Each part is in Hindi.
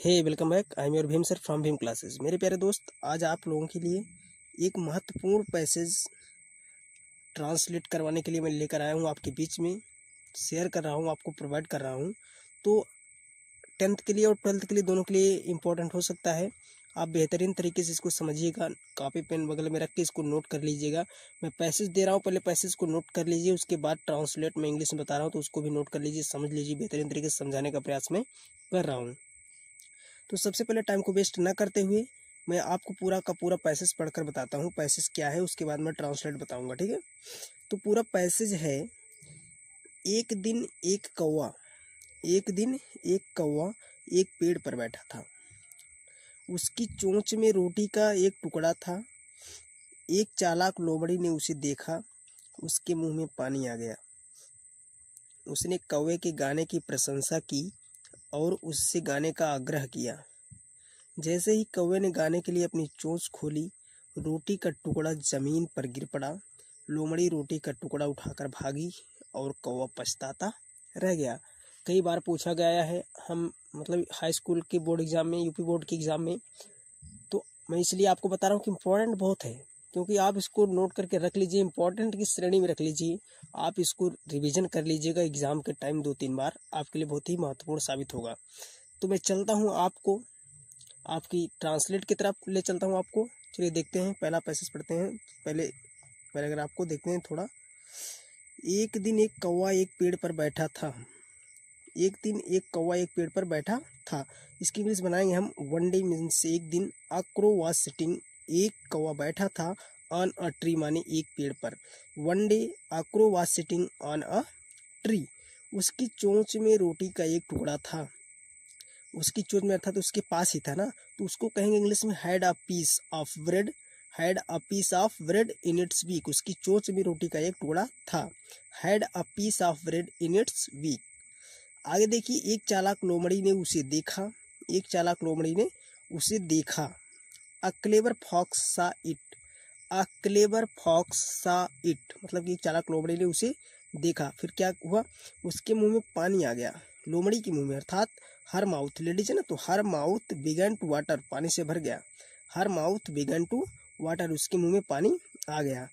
Hey welcome back. I am your Bhim sir from Bhim classes. मेरे प्यारे दोस्त, आज आप लोगों के लिए एक महत्वपूर्ण पैसेज ट्रांसलेट करवाने के लिए मैं लेकर आया हूँ, आपके बीच में शेयर कर रहा हूँ, आपको प्रोवाइड कर रहा हूँ। तो 10th के लिए और 12th के लिए दोनों के लिए इम्पोर्टेंट हो सकता है। आप बेहतरीन तरीके से इसको समझिएगा, कॉपी पेन बगल में रख के इसको नोट कर लीजिएगा। मैं पैसेज दे रहा हूँ, पहले पैसेज को नोट कर लीजिए, उसके बाद ट्रांसलेट मैं इंग्लिश में बता रहा हूँ तो उसको भी नोट कर लीजिए, समझ लीजिए। बेहतरीन तरीके से समझाने का प्रयास मैं कर रहा हूँ। तो सबसे पहले टाइम को वेस्ट ना करते हुए मैं आपको पूरा का पूरा पैसेज पढ़कर बताता हूँ पैसेज क्या है, उसके बाद मैं ट्रांसलेट बताऊंगा, ठीक है। तो पूरा पैसेज है, एक दिन एक कौवा एक पेड़ पर बैठा था। उसकी चोंच में रोटी का एक टुकड़ा था। एक चालाक लोमड़ी ने उसे देखा, उसके मुंह में पानी आ गया। उसने कौवे के गाने की प्रशंसा की और उससे गाने का आग्रह किया। जैसे ही कौवे ने गाने के लिए अपनी चोंच खोली, रोटी का टुकड़ा जमीन पर गिर पड़ा। लोमड़ी रोटी का टुकड़ा उठाकर भागी और कौवा पछताता रह गया। कई बार पूछा गया है, हम मतलब हाई स्कूल के बोर्ड एग्जाम में, यूपी बोर्ड के एग्जाम में। तो मैं इसलिए आपको बता रहा हूँ कि इम्पोर्टेंट बहुत है, क्योंकि आप इसको नोट करके रख लीजिए, इम्पोर्टेंट की श्रेणी में रख लीजिए। आप इसको रिवीजन कर लीजिएगा एग्जाम के टाइम 2-3 बार, आपके लिए बहुत ही महत्वपूर्ण साबित होगा। तो मैं चलता हूँ, आपको आपकी ट्रांसलेट की तरफ ले चलता हूँ आपको। चलिए देखते हैं, पहला पैसेज पढ़ते हैं। पहले पैराग्राफ को देखते हैं थोड़ा। एक दिन एक कौवा एक पेड़ पर बैठा था। एक दिन एक कौवा एक पेड़ पर बैठा था। इसकी इंग्लिश बनाएंगे हम। वन डे मीन्स एक दिन। अ क्रो वाज सिटिंग, एक कौवा बैठा था। ऑन अ ट्री माने एक पेड़ पर। One day a crow was sitting on a tree. उसकी चोंच में रोटी का एक टुकड़ा था। उसकी चोंच में अर्थात उसके पास ही था ना, तो उसको कहेंगे इंग्लिश में had a piece of bread. Had a piece of bread in its beak. उसकी चोंच में रोटी का एक टुकड़ा था। Had a piece of bread in its beak. आगे देखिए, एक चालाक लोमड़ी ने उसे देखा। एक चालाक लोमड़ी ने उसे देखा। अ क्लेवर फॉक्स सा इट। अ क्लेवर फॉक्स सा इट मतलब कि एक चालाक लोमड़ी ने उसे देखा। फिर क्या हुआ, उसके मुंह में पानी आ गया। लोमड़ी के मुंह में, अर्थात हर माउथ, लेडीज है ना, तो her mouth began to water, पानी से भर गया। Her mouth began to water, उसके मुंह में पानी आ गया।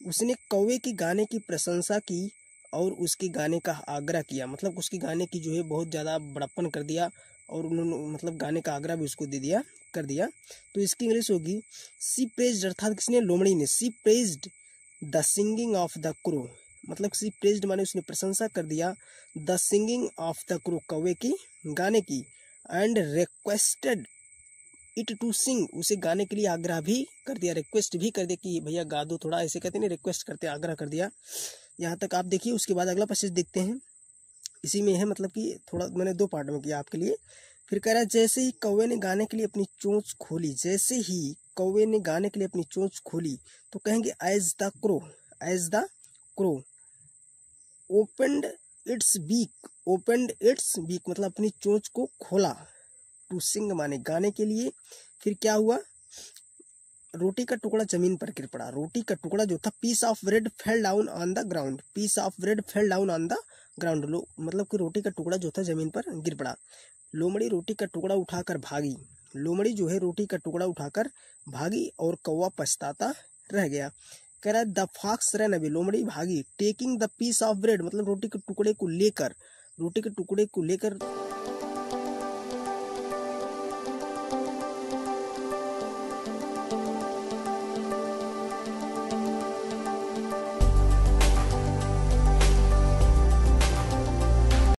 उसने कौवे के गाने की प्रशंसा की और उसके गाने का आग्रह किया, मतलब उसके गाने की जो है बहुत ज़्यादा बड़प्पन कर दिया और उन्होंने मतलब गाने का आग्रह भी उसको दे दिया कर दिया। तो इसकी इंग्लिश होगी सी प्रेज्ड, अर्थात किसने, लोमड़ी ने। She praised the singing of the crow, मतलब सी प्रेज्ड माने उसने प्रशंसा कर दिया। The singing of the crow, कौवे की गाने की। And requested it to sing, उसे गाने के लिए आग्रह भी कर दिया, रिक्वेस्ट भी कर दिया कि भैया गा दो थोड़ा, ऐसे कहते हैं, रिक्वेस्ट करते आग्रह कर दिया। यहाँ तक आप देखिए। उसके बाद अगला पैसेज देखते हैं, इसी में है, मतलब कि थोड़ा मैंने 2 पार्ट में किया आपके लिए। फिर कह रहा है, जैसे ही कौवे ने गाने के लिए अपनी चोंच खोली, जैसे ही कौवे ने गाने के लिए अपनी चोंच खोली, तो कहेंगे as the crow, as the crow opened its beak. Opened its beak मतलब अपनी चोंच को खोला। टू सिंग माने गाने के लिए। फिर क्या हुआ, रोटी का टुकड़ा जमीन पर गिर पड़ा। रोटी का टुकड़ा जो था, piece of bread fell down on the ground. Piece of bread fell down on the ground, मतलब कि रोटी का टुकड़ा जो था जमीन पर गिर पड़ा। लोमड़ी रोटी का टुकड़ा उठाकर भागी। लोमड़ी जो है रोटी का टुकड़ा उठाकर भागी और कौवा पछताता रह गया। कह रहा है द फॉक्स रन अवे, लोमड़ी भागी। Taking the piece of bread मतलब रोटी के टुकड़े को लेकर, रोटी के टुकड़े को लेकर